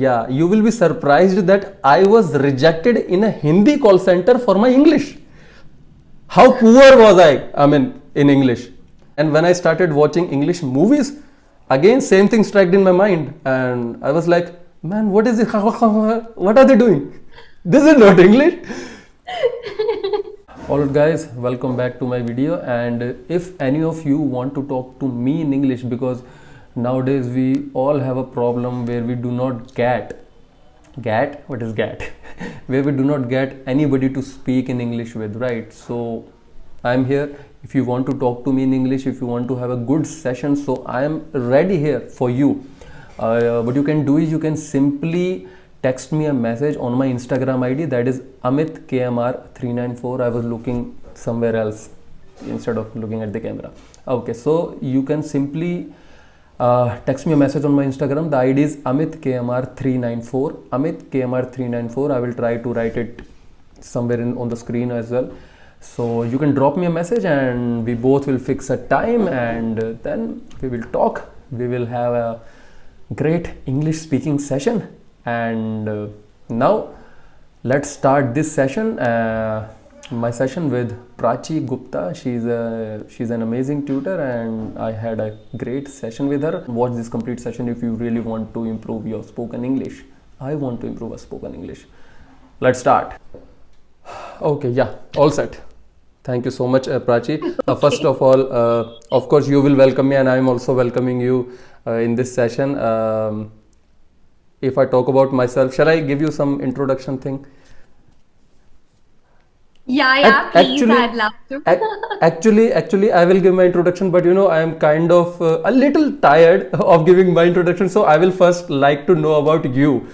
yeah, you will be surprised that I was rejected in a Hindi call center for my English. How poor was I? I mean, in English. And when I started watching English movies, again, same thing struck in my mind. And I was like, man, what is it? What are they doing? This is not English. Alright guys, welcome back to my video. And if any of you want to talk to me in English, because nowadays we all have a problem where we do not get what is get where we do not get anybody to speak in English with, right? So I'm here. If you want to talk to me in English, if you want to have a good session, so I am ready here for you. What you can do is you can simply text me a message on my Instagram ID, that is Amit KMR394. I was looking somewhere else instead of looking at the camera. Okay, so you can simply text me a message on my Instagram. The ID is Amit KMR394. Amit KMR394. I will try to write it somewhere on the screen as well. So you can drop me a message and we both will fix a time, and then we will talk. We will have a great English speaking session. And now let's start this session, my session with Prachee Gupta. She's an amazing tutor, and I had a great session with her. Watch this complete session if you really want to improve your spoken English. I want to improve our spoken English. Let's start. Okay, yeah, all set. Thank you so much, Prachee. First of all, of course, you will welcome me, and I am also welcoming you in this session. If I talk about myself, shall I give you some introduction thing? Yeah, please, I'd love to. Actually, I will give my introduction, but I am kind of a little tired of giving my introduction, so I will first like to know about you.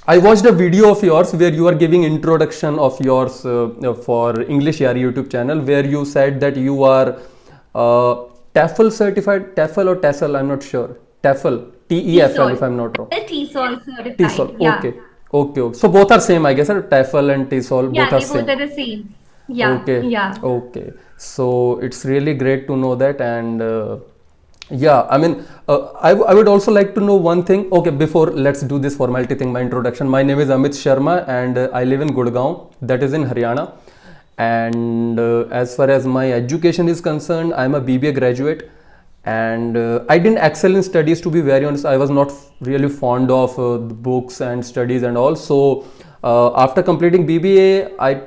I watched a video of yours where you are giving introduction of yours for Englishyaari YouTube channel, where you said that you are TEFL certified, TEFL or TESOL, I'm not sure. TEFL, TEFL if I'm not wrong. TESOL certified. TESOL, Yeah. Okay. So both are same, I guess, right? TEFL and TESOL, Yeah, both are they same. both are the same. Yeah. Okay. Yeah. Okay. So it's really great to know that. And yeah, I mean, I would also like to know one thing. Okay, before let's do this formality thing, my introduction. My name is Amit Sharma, and I live in Gurgaon, that is in Haryana. And as far as my education is concerned, I'm a BBA graduate. And I didn't excel in studies, to be very honest. I was not really fond of the books and studies and all. So after completing BBA, I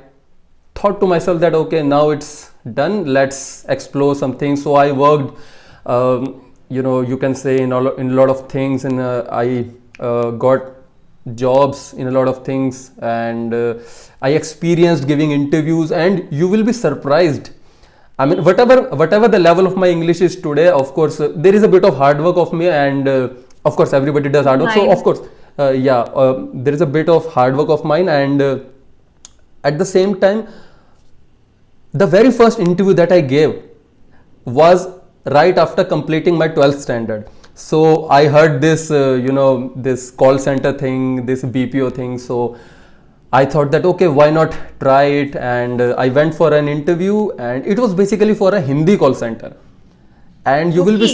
thought to myself that okay, now it's done, let's explore something. So I worked you can say in a lot of things, and I got jobs in a lot of things, and I experienced giving interviews, and you will be surprised. I mean, whatever the level of my English is today, of course, there is a bit of hard work of me, and of course, everybody does hard work. So, of course, there is a bit of hard work of mine, and at the same time, the very first interview that I gave was right after completing my 12th standard. So, I heard this, this call center thing, this BPO thing. So, I thought that okay, why not try it, and I went for an interview, and it was basically for a Hindi call center. And you will be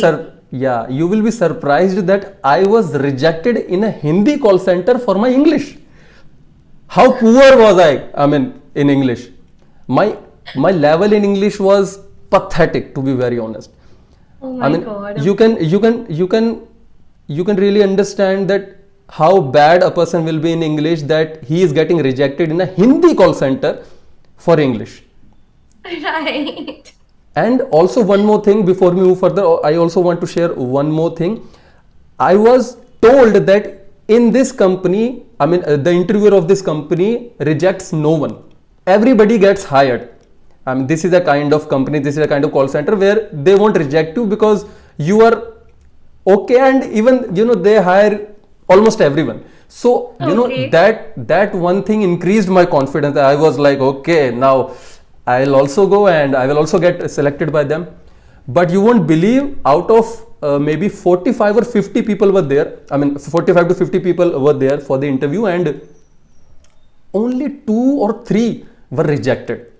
you will be surprised that I was rejected in a Hindi call center for my English. How poor was I? I mean, in English, my level in English was pathetic, to be very honest. Oh my God. you can really understand that how bad a person will be in English, that he is getting rejected in a Hindi call center for English. Right. And also one more thing before we move further, I also want to share one more thing. I was told that in this company, I mean, the interviewer of this company rejects no one. Everybody gets hired. I mean, this is a kind of company, this is a kind of call center where they won't reject you because you are okay, and even they hire almost everyone. So Okay. that one thing increased my confidence. I was like, okay, now I'll also go and I will also get selected by them. But you won't believe, out of maybe 45 or 50 people were there. I mean, 45 to 50 people were there for the interview, and only 2 or 3 were rejected.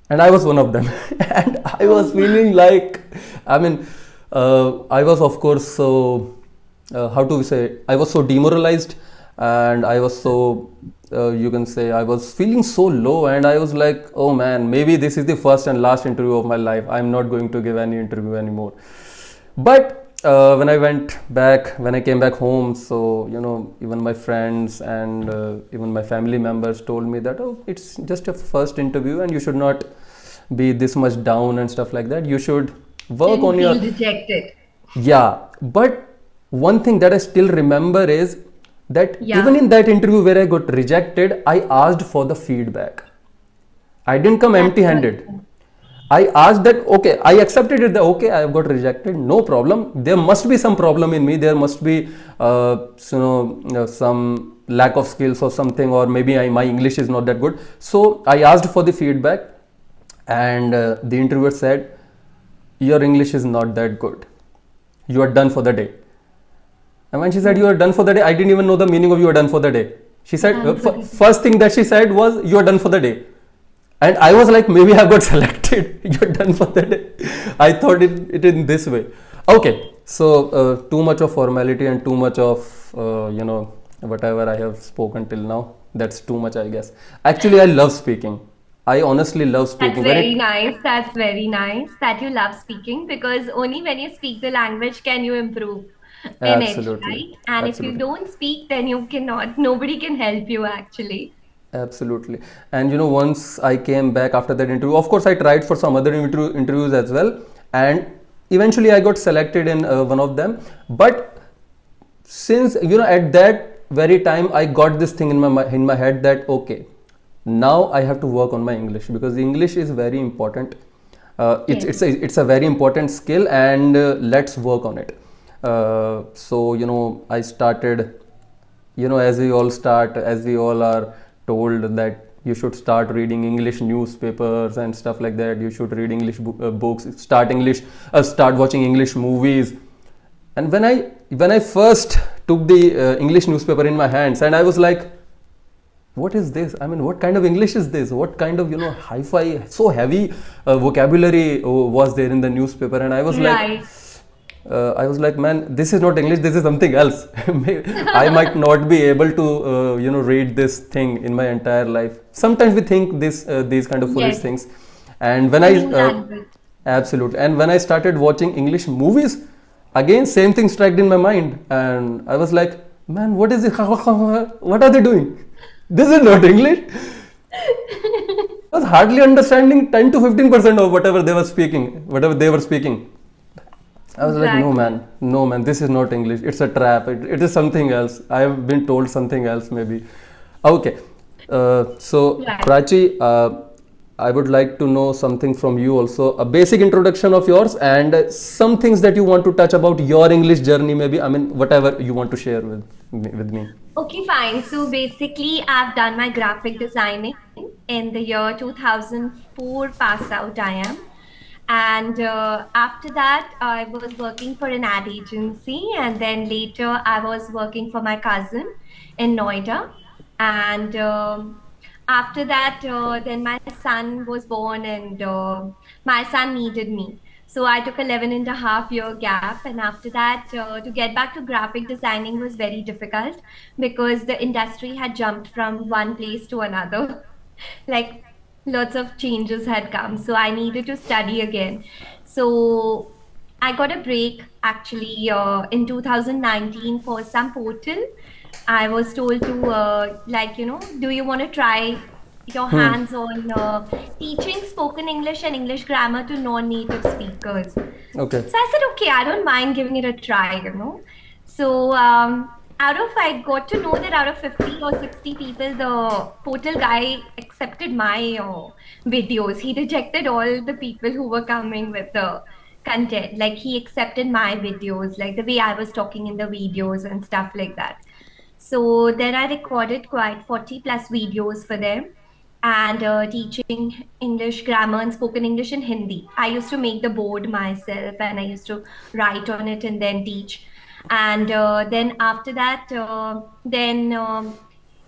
And I was one of them. And I was feeling like, I mean, I was of course so how to say, I was so demoralized, and I was so, you can say, I was feeling so low, and I was like, oh man, maybe this is the first and last interview of my life. I'm not going to give any interview anymore. But when I came back home, so even my friends and even my family members told me that, oh, it's just a first interview, and you should not be this much down and stuff like that. You should work Didn't on your. feel rejected. Yeah, but one thing that I still remember is that even Yeah, in that interview where I got rejected, I asked for the feedback. I didn't come empty that's good. handed. I asked that, okay, I accepted it that, okay, I have got rejected, no problem. There must be some problem in me. There must be, some lack of skills or something, or maybe my English is not that good. So I asked for the feedback, and the interviewer said, your English is not that good. You are done for the day. And when she said you are done for the day, I didn't even know the meaning of you are done for the day. She said, Done for the first thing that she said was, you are done for the day. And I was like, maybe I got selected. You're done for the day. I thought it in this way. Okay, so too much of formality and too much of, whatever I have spoken till now. That's too much, I guess. Actually, I love speaking. I honestly love That's speaking. When very it, nice. That's very nice that you love speaking because only when you speak the language can you improve in it, absolutely, right? And if you absolutely. don't speak, then you cannot. Nobody can help you actually. Absolutely. And once I came back after that interview, of course, I tried for some other interviews as well. And eventually I got selected in one of them. But since, at that very time, I got this thing in my head that, okay, now I have to work on my English, because English is very important. Yes. It's a very important skill, and let's work on it. So I started, as we all are told that you should start reading English newspapers and stuff like that. You should read English books, start watching English movies. And when I first took the English newspaper in my hands, and I was like, what is this? I mean, what kind of English is this? What kind of hi-fi, so heavy vocabulary was there in the newspaper? And Right. I was like, man, this is not English. This is something else. I might not be able to, read this thing in my entire life. Sometimes we think these kind of foolish Yes. things. And when A I, new language. absolutely, and when I started watching English movies, again, same thing struck in my mind, and I was like, man, what is it? What are they doing? This is not English. I was hardly understanding 10 to 15% of whatever they were speaking. I was like, Exactly. no man, this is not English. It's a trap. It is something else. I have been told something else, maybe. Okay. So, Right. Prachi, I would like to know something from you also. A basic introduction of yours, and some things that you want to touch about your English journey, maybe. I mean, whatever you want to share with me. Okay, fine. So basically, I've done my graphic designing in the year 2004 pass out I am. And after that, I was working for an ad agency. And then later, I was working for my cousin in Noida. And after that, then my son was born, and my son needed me. So I took 11.5 year gap. And after that, to get back to graphic designing was very difficult because the industry had jumped from one place to another. Like lots of changes had come. So I needed to study again. So I got a break actually in 2019 for some portal. I was told to, do you want to try your Hmm. hands on teaching spoken English and English grammar to non native speakers? Okay. So I said, okay, I don't mind giving it a try. So I got to know that out of 50 or 60 people, the portal guy accepted my videos. He rejected all the people who were coming with the content. Like he accepted my videos, like the way I was talking in the videos and stuff like that. So then I recorded quite 40 plus videos for them and teaching English grammar and spoken English in Hindi. I used to make the board myself and I used to write on it and then teach. And then after that, then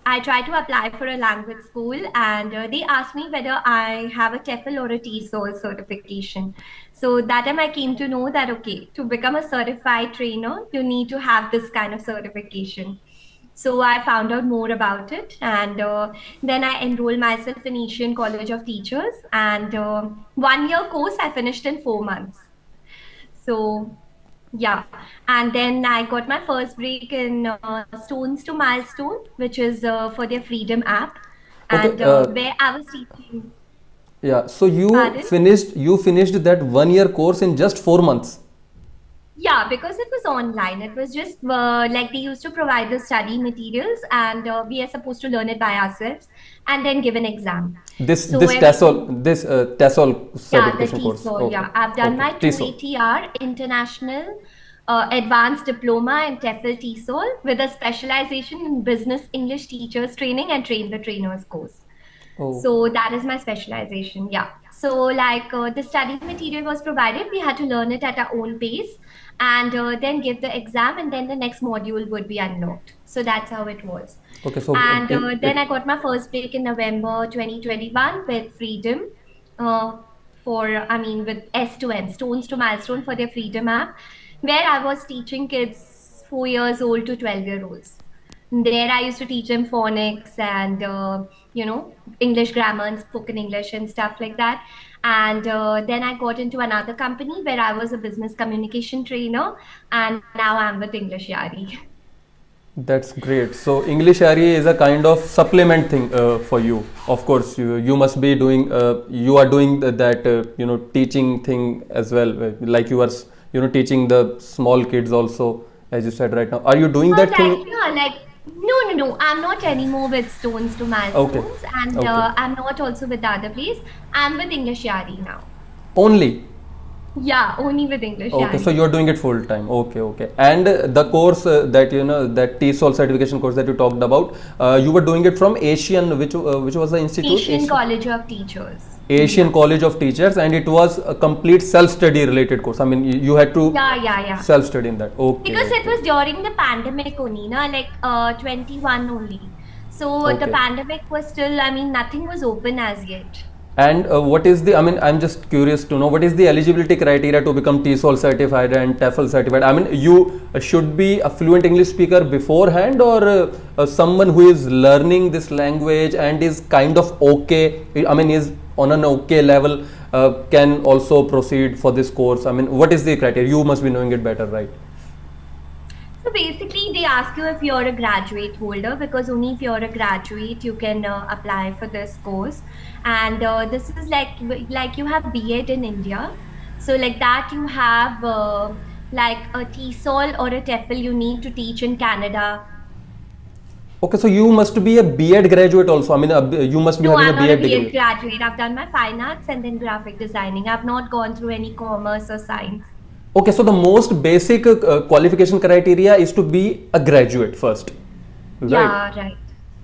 I tried to apply for a language school, and they asked me whether I have a TEFL or a TESOL certification. So that time I came to know that okay, to become a certified trainer, you need to have this kind of certification. So I found out more about it, and then I enrolled myself in Asian College of Teachers, and 1 year course I finished in 4 months. So yeah, and then I got my first break in Stones to Milestone, which is for their Freedom app, Okay, and where I was teaching. yeah. So Pardon? you finished that 1 year course in just 4 months. Yeah, because it was online. It was just like they used to provide the study materials, and we are supposed to learn it by ourselves and then give an exam. So everything. This TESOL Yeah, the certification course. TESOL. Okay, Yeah, I've done okay, my TESOL. 280R International Advanced Diploma in TEFL TESOL with a specialization in Business English Teachers Training and Train the Trainers course. Oh, So that is my specialization. Yeah. So like the study material was provided, we had to learn it at our own pace, and then give the exam, and then the next module would be unlocked. So that's how it was. okay. So And then I it got my first break in November 2021 with Freedom. Uh, I mean, with S to M, Stones to Milestone for their Freedom app, where I was teaching kids 4 years old to 12-year olds. There, I used to teach them phonics and, English grammar and spoken English and stuff like that. And then I got into another company where I was a business communication trainer, and now I'm with Englishyaari. That's great. So Englishyaari is a kind of supplement thing for you. Of course, you must be doing you are doing that teaching thing as well. Like you are teaching the small kids also, as you said right now. Are you doing that Like, thing? yeah, like, no, no, no. I'm not anymore with Stones to Okay, Milestones, and okay. I'm not also with the other place. I'm with Englishyaari now. Only. Yeah, only with Okay, so Englishyaari. you're doing it full time. Okay, okay. And the course that that TESOL certification course that you talked about, you were doing it from Asian, which was the institute? Asian College of Teachers, Asian India. College of Teachers, and it was a complete self-study related course. I mean, you had to Yeah, yeah, yeah. self-study in that. Okay, Because it okay, was during the pandemic only, na, like 21 only. So the okay. pandemic was still, I mean, nothing was open as yet. And what is the? I mean, I'm just curious to know what is the eligibility criteria to become TESOL certified and TEFL certified. I mean, you should be a fluent English speaker beforehand, or someone who is learning this language and is kind of okay. I mean, is on an okay level, can also proceed for this course. I mean, what is the criteria? You must be knowing it better, right? So basically, they ask you if you're a graduate holder, because only if you're a graduate you can apply for this course. And this is like you have B.Ed in India, so like that you have like a TESOL or a TEFL you need to teach in Canada. Okay, so you must be a B.Ed graduate also. I mean, you must be No, having a I'm not a B.Ed B.Ed degree. graduate. I've done my fine arts and then graphic designing. I've not gone through any commerce or science. Okay, so the most basic qualification criteria is to be a graduate first, right? Yeah, right.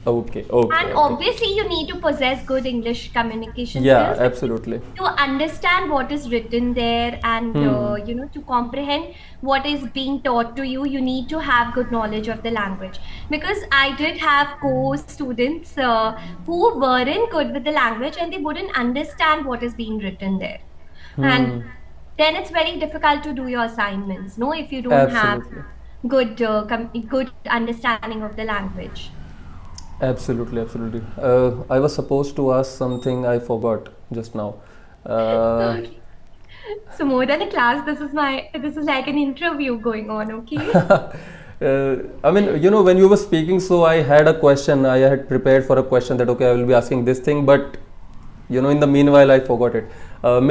Okay, okay, And okay. obviously, you need to possess good English communication Yeah, skills, because absolutely. to understand what is written there, and Hmm. to comprehend what is being taught to you, you need to have good knowledge of the language. Because I did have co-students who weren't good with the language, and they wouldn't understand what is being written there. And Hmm. then it's very difficult to do your assignments, no, if you don't have Absolutely. good understanding of the language. Absolutely, absolutely. I was supposed to ask something I forgot just now. Uh, Okay. So more than a class, this is like an interview going on, okay? I mean, when you were speaking, so I had a question. I had prepared for a question that, okay, I will be asking this thing, but, in the meanwhile, I forgot it.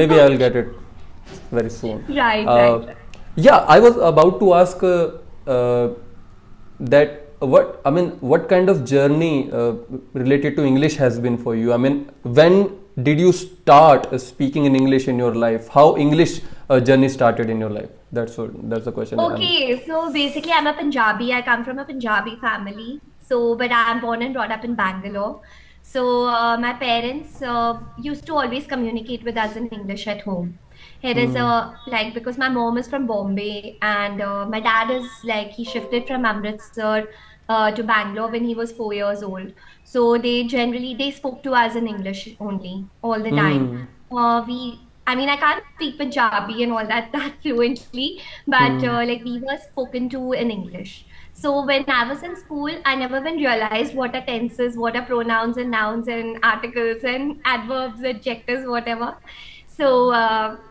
Maybe I will Okay. get it very soon. Right, right, Uh, right. yeah, I was about to ask that what kind of journey related to English has been for you? I mean, when did you start speaking in English in your life? How English journey started in your life? That's the question. Okay, so basically I'm a Punjabi. I come from a Punjabi family. So, but I'm born and brought up in Bangalore. So, my parents used to always communicate with us in English at home. It is a like because my mom is from Bombay and my dad is like he shifted from Amritsar to Bangalore when he was 4 years old. So they spoke to us in English only all the time. Hmm. I mean, I can't speak Punjabi and all that that fluently, but Hmm. like we were spoken to in English. So when I was in school, I never even realized what are tenses, what are pronouns and nouns and articles and adverbs, adjectives, whatever. So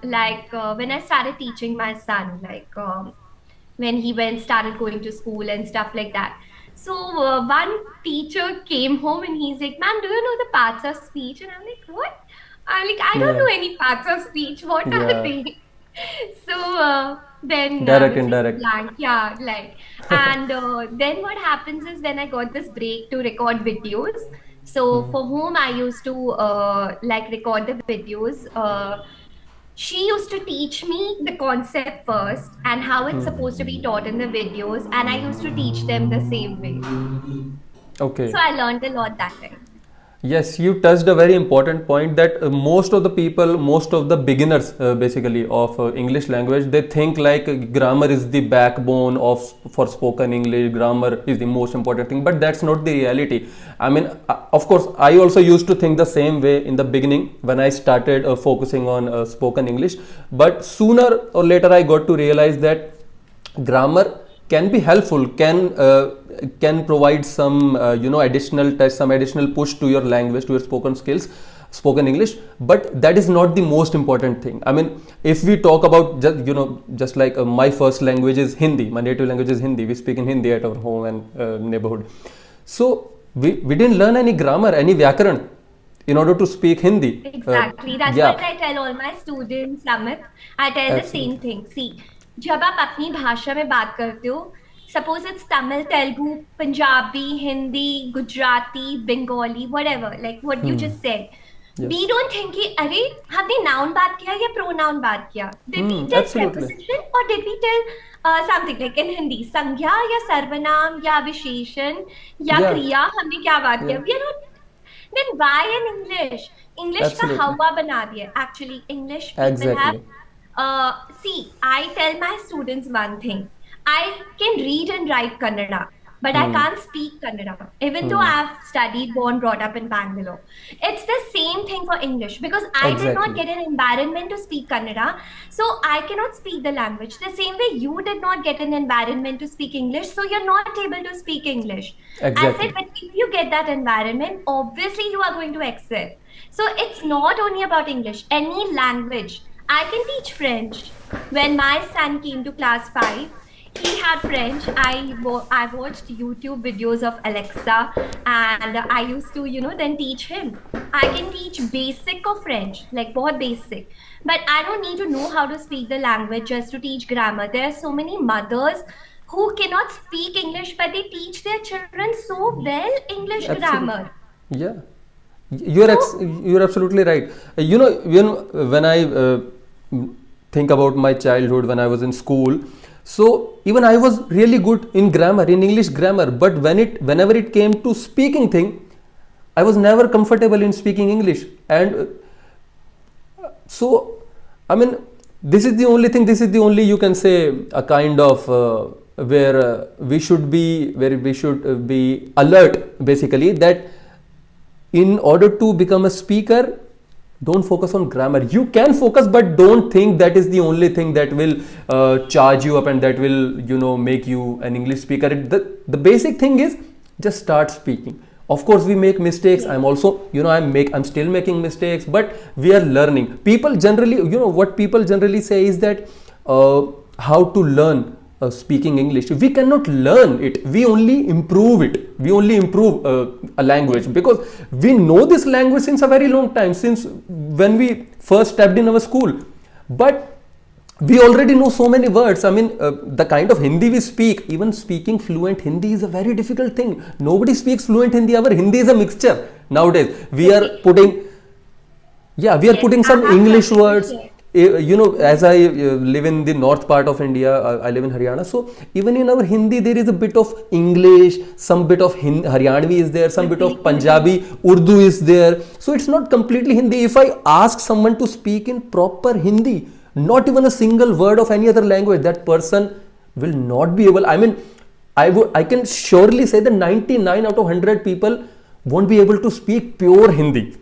when I started teaching my son, when he went started going to school and stuff like that. So one teacher came home and he's like, "Ma'am, do you know the parts of speech?" And I'm like, "What?" I'm like, "I don't Yeah. know any parts of speech. What are Yeah. they?" So then I Direct, was like indirect. blank, yeah, like, and then what happens is when I got this break to record videos. So for whom I used to like record the videos, she used to teach me the concept first and how it's supposed to be taught in the videos, and I used to teach them the same way. So Okay. I learned a lot that time. Yes, you touched a very important point that most of the people, most of the beginners basically of English language, they think like grammar is the backbone of for spoken English. Grammar is the most important thing, but that's not the reality. I mean, of course, I also used to think the same way in the beginning when I started focusing on spoken English. But sooner or later, I got to realize that grammar can be helpful, can provide some additional test, some additional push to your language, to your spoken skills, spoken English, but that is not the most important thing. I mean, if we talk about just like my first language is Hindi, my native language is Hindi, we speak in Hindi at our home and neighborhood. So we didn't learn any grammar, any vyakaran in order to speak Hindi. Exactly. That's Yeah, what I tell all my students, Amit. I tell the same absolutely. thing. See, जब आप अपनी भाषा में बात करते हो, suppose it's Tamil, Telugu, Punjabi, Hindi, Gujarati, Bengali, whatever, like what you just said. We Yes. don't think कि अरे हमने noun बात किया या pronoun बात किया. Did we tell Absolutely. preposition or did we tell something like in Hindi संज्ञा या सर्वनाम या विशेषण या Yeah. क्रिया हमने क्या बात Yeah. किया? We are not. Then why in English? English का Absolutely. हवा बना दिया. Actually, English people have. Exactly. See, I tell my students one thing. I can read and write Kannada, but I Hmm. can't speak Kannada. Even though I've studied, born, brought up in Bangalore, it's the same thing for English because I did not Exactly. get an environment to speak Kannada, so I cannot speak the language. The same way you did not get an environment to speak English, so you're not able to speak English. I said, Exactly. but if you get that environment, obviously you are going to excel. So it's not only about English, any language. I can teach French. When my son came to class 5, he had French. I watched YouTube videos of Alexa and I used to, then teach him. I can teach basic of French, like बहुत basic. But I don't need to know how to speak the language just to teach grammar. There are so many mothers who cannot speak English, but they teach their children so well English Absolutely. grammar. Yeah. So, You're absolutely right. When I think about my childhood when I was in school, so even I was really good in grammar, in English grammar, but whenever it came to speaking thing, I was never comfortable in speaking English. And so, I mean, this is the only thing, this is the only, you can say, a kind of where we should be alert basically, that in order to become a speaker, don't focus on grammar. You can focus, but don't think that is the only thing that will charge you up and that will make you an English speaker. The basic thing is just start speaking. Of course we make mistakes. yes, I'm also I'm still making mistakes, but we are learning. People generally, what people generally say is that how to learn speaking English. We cannot learn it, we only improve it. We only improve a language because we know this language since a very long time, since when we first stepped in our school. But we already know so many words. I mean, the kind of Hindi we speak, even speaking fluent Hindi is a very difficult thing. Nobody speaks fluent Hindi. Our Hindi is a mixture nowadays. We are okay. putting, yeah, we are Yes, putting I some have English something to words. share. As I live in the north part of India, I live in Haryana. So even in our Hindi, there is a bit of English, some bit of Haryanvi is there, some bit of Exactly. Punjabi, Urdu is there. So it's not completely Hindi. If I ask someone to speak in proper Hindi, not even a single word of any other language, that person will not be able. I mean, I can surely say that 99 out of 100 people won't be able to speak pure Hindi.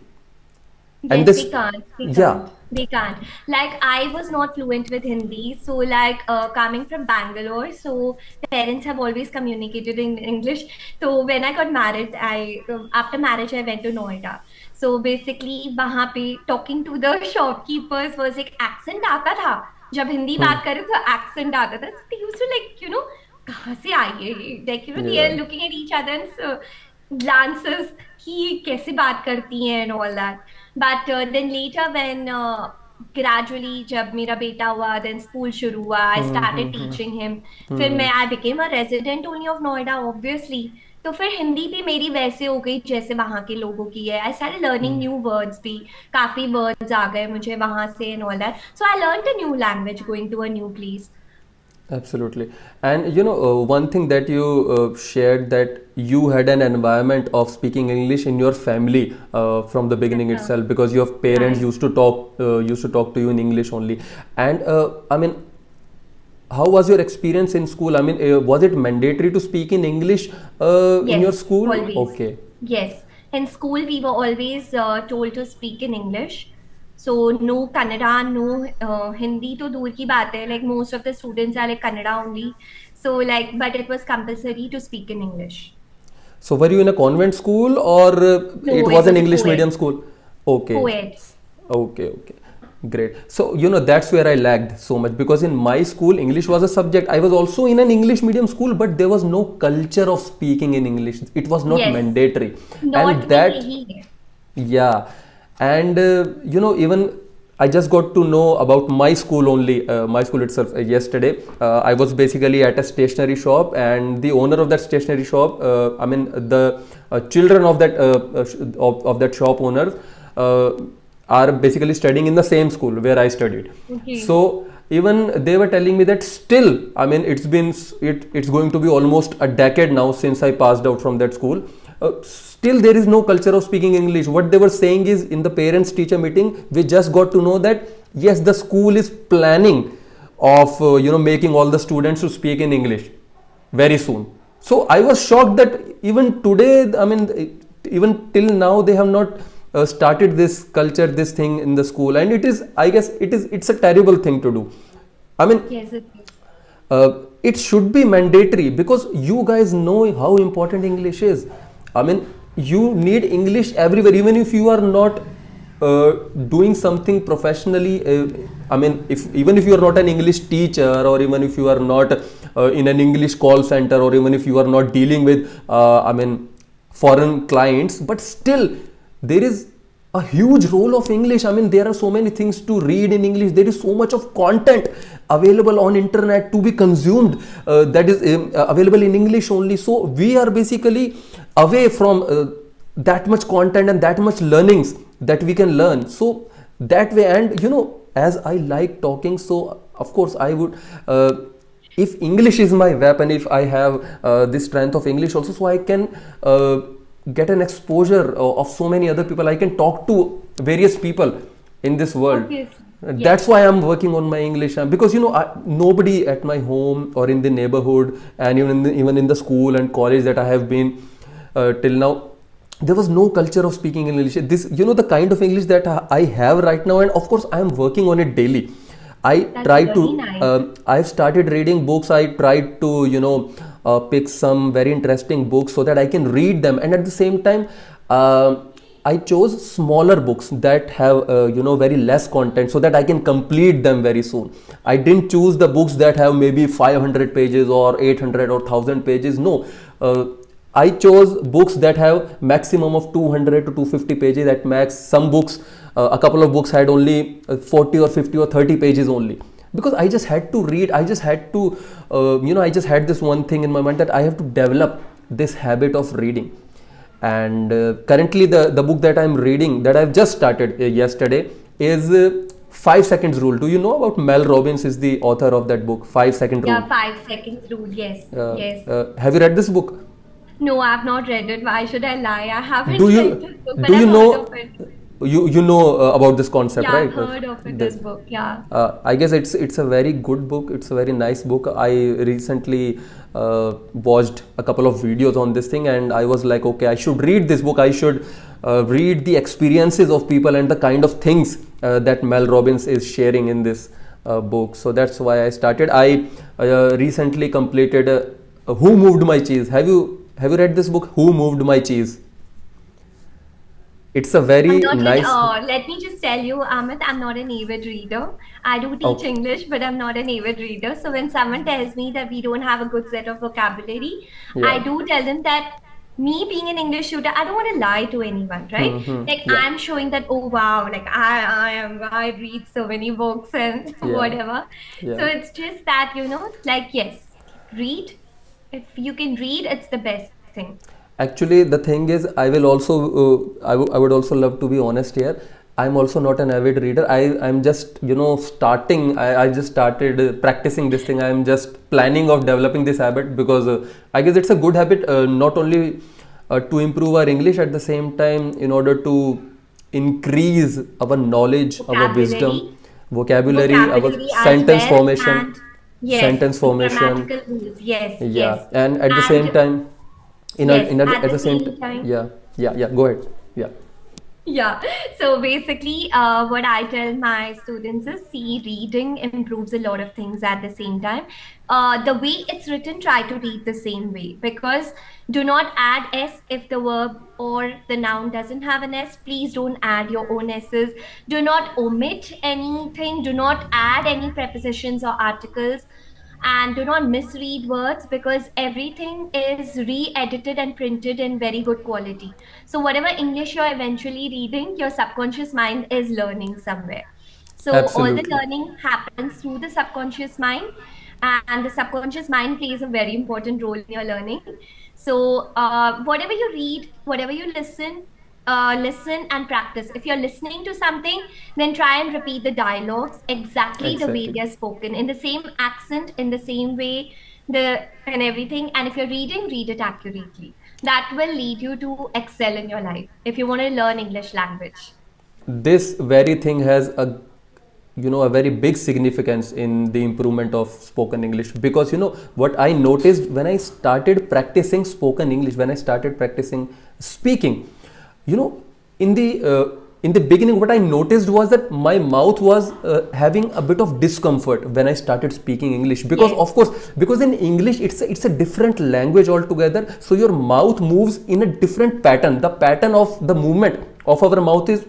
And Yes, this, they can't. They yeah. can't. They can't. Like I was not fluent with Hindi, so like coming from Bangalore, so parents have always communicated in English. So when I got married, I after marriage I went to Noida. So basically वहाँ पे talking to the shopkeepers was एक accent आता था. जब Hindi Hmm. बात करे तो accent आता था. They used to like कहाँ से आई है ये? Like they Yeah. are looking at each other and glances कि कैसे बात करती हैं and all that. But then later when gradually जब मेरा बेटा हुआ then school शुरू हुआ I started teaching him. फिर Hmm. मैं I became a resident only of Noida obviously. तो फिर हिंदी भी मेरी वैसे हो गई जैसे वहां के लोगों की है. I started learning new words भी. काफी words आ गए मुझे वहां से and all that. So I learned a new language going to a new place. Absolutely. And one thing that you shared, that you had an environment of speaking English in your family from the beginning Yeah. itself, because your parents Right. used to talk to you in English only. And I mean, how was your experience in school? I mean, was it mandatory to speak in English in your Yes, school? always. Okay. Yes. In school, we were always told to speak in English. So no Kannada, no Hindi to dur ki baat hai. Like most of the students are like Kannada only. So like, but it was compulsory to speak in English. So were you in a convent school, or it No, it was an was a English co-ed. medium school? Okay. Co-ed. Okay, okay. Great. So, that's where I lagged so much, because in my school, English was a subject. I was also in an English medium school, but there was no culture of speaking in English. It was not Yes. mandatory. And Not में that, यही है. yeah. And, even I just got to know about my school only, my school itself, yesterday. I was basically at a stationery shop, and the owner of that stationery shop, I mean, the children of that of that shop owner, uh, are basically studying in the same school where I studied. Okay. So even they were telling me that still, I mean, it's going to be almost a decade now since I passed out from that school. Still there is no culture of speaking English. What they were saying is, in the parents teacher meeting, we just got to know that yes, the school is planning of making all the students to speak in English very soon. So I was shocked that even today, I mean, even till now, they have not started this culture, this thing in the school. And it is, I guess, it's a terrible thing to do. I mean, Yes, it is. it should be mandatory, because you guys know how important English is. I mean, you need English everywhere, even if you are not doing something professionally. I mean, even if you are not an English teacher, or even if you are not in an English call center, or even if you are not dealing with, I mean, foreign clients, but still there is a huge role of English. I mean, there are so many things to read in English. There is so much of content available on internet to be consumed, that is available in English only. So we are basically away from that much content and that much learnings that we can learn. So that way, and as I like talking, so of course I would, if English is my weapon, if I have this strength of English also, so I can get an exposure of so many other people. I can talk to various people in this world. Obviously. Yes. That's why I'm working on my English, because nobody at my home or in the neighborhood, and even in the school and college that I have been till now, there was no culture of speaking English. This, the kind of English that I have right now, and of course I am working on it daily. I That's try very to, nice. I've started reading books. I tried to, pick some very interesting books so that I can read them, and at the same time, I chose smaller books that have, very less content, so that I can complete them very soon. I didn't choose the books that have maybe 500 pages or 800 or 1000 pages. No. I chose books that have maximum of 200 to 250 pages at max. Some books, a couple of books had only 40 or 50 or 30 pages only, because I just had to read. I just had to, I just had this one thing in my mind, that I have to develop this habit of reading. And currently the book that I'm reading, that I've just started yesterday, is 5 seconds rule. Do you know about Mel Robbins? Is the author of that book, 5 second rule? Yeah, 5 seconds rule. Yes, yes. Have you read this book? No, I've not read it. Why should I lie? I haven't Do read you this book, but do you I've heard know of it. you know about this concept, Yeah, I've right? heard of it, This, this book. Yeah. I guess it's a very good book. It's a very nice book. I recently watched a couple of videos on this thing, and I was like, okay, I should read this book. I should read the experiences of people and the kind of things that Mel Robbins is sharing in this book. So that's why I started. I recently completed Who Moved My Cheese. Have you read this book, Who Moved My Cheese? It's a I'm very not an, nice. let me just tell you, Amit, I'm not an avid reader. I do teach Okay. English, but I'm not an avid reader. So when someone tells me that we don't have a good set of vocabulary, I Yeah. do tell them that me being an English tutor, I don't want to lie to anyone, right? Like Yeah. I'm showing that, oh wow, like I read so many books and Yeah. whatever. So Yeah. it's just that, like yes, read. If you can read, it's the best thing. Actually, the thing is, I will also, I would also love to be honest here. I'm also not an avid reader. I'm just, starting. I just started practicing this thing. I'm just planning of developing this habit because I guess it's a good habit, not only to improve our English at the same time, in order to increase our knowledge, our wisdom, Vocabulary, vocabulary, our vocabulary as sentence well, formation, and yes, sentence formation. grammatical rules. Yes, yes, Yeah, and at the same and time, yes, at at the the same same time. yeah, yeah, go ahead. Yeah. Yeah. So basically, what I tell my students is see, reading improves a lot of things at the same time. The way it's written, try to read the same way because do not add S if the verb or the noun doesn't have an S. Please don't add your own S's. Do not omit anything. Do not add any prepositions or articles. And do not misread words because everything is re-edited and printed in very good quality. So whatever English you're eventually reading, your subconscious mind is learning somewhere. So all the Absolutely. learning happens through the subconscious mind, and the subconscious mind plays a very important role in your learning. So whatever you read, whatever you listen and practice. If you're listening to something, then try and repeat the dialogues exactly the way Exactly. they're spoken, in the same accent, in the same way, the and everything. And if you're reading, read it accurately. That will lead you to excel in your life if you want to learn English language. This very thing has a very big significance in the improvement of spoken English, because what I noticed when I started practicing spoken English, when I started practicing speaking, you know in the in the beginning, what I noticed was that my mouth was having a bit of discomfort when I started speaking English, because Yes, of course, because in English it's a different language altogether, so your mouth moves in a different pattern. The pattern of the movement of our mouth is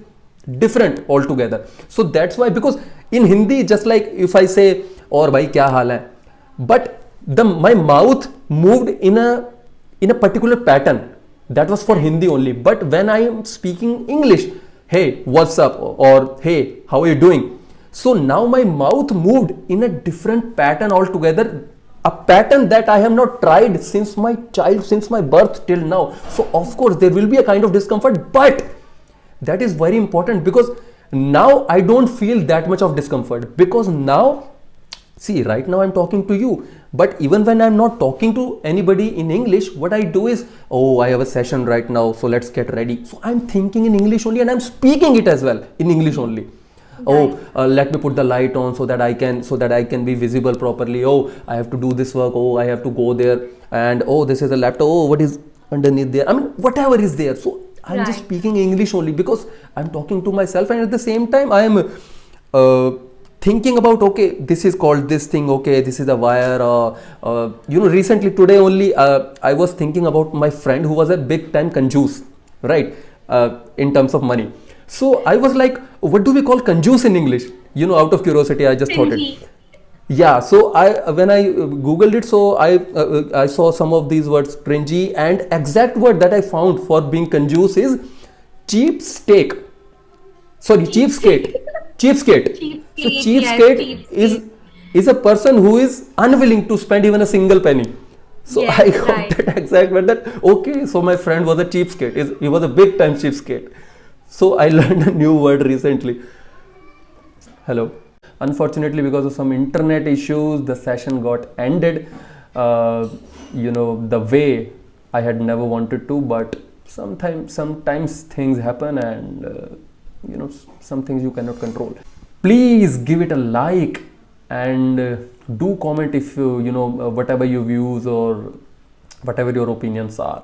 different altogether. So that's why, because in Hindi, just like if I say or bhai kya haal hai, but the my mouth moved in a particular pattern that was for right. Hindi only. But when I am speaking English, hey, what's up, or hey, how are you doing, so now my mouth moved in a different pattern altogether, a pattern that I have not tried since my birth till now. So of course there will be a kind of discomfort, but that is very important, because now I don't feel that much of discomfort, because now, see, right now I'm talking to you, but even when I'm not talking to anybody in English, what I do is, oh, I have a session right now, so let's get ready, so I'm thinking in English only and I'm speaking it as well in English only. Oh, Right. let me put the light on so that I can be visible properly. Oh, I have to do this work. Oh, I have to go there, and oh, this is a laptop. Oh, what is underneath there? I mean, whatever is there. So I'm just Right. speaking English only because I'm talking to myself, and at the same time I am uh, thinking about, okay, this is called this thing. Okay, this is a wire. Recently today only, I was thinking about my friend who was a big time conjuice, right? In terms of money. So I was like, what do we call conjuice in English? Out of curiosity, I just thought it. Stingy. Yeah, so when I googled it, so I saw some of these words, cringy, and exact word that I found for being conjuice is cheapskate. Sorry, cheapskate. Cheapskate. Cheapskate. So Cheapskate. Yes, cheapskate cheapskate. is a person who is unwilling to spend even a single penny. So I Yes, got right. that exact word, that okay, so my friend was a cheapskate. He was a big time cheapskate. So I learned a new word recently. Hello. Unfortunately, because of some internet issues, the session got ended. Uh, the way I had never wanted to, but sometimes things happen, and some things you cannot control. Please give it a like, and do comment if whatever your views or whatever your opinions are.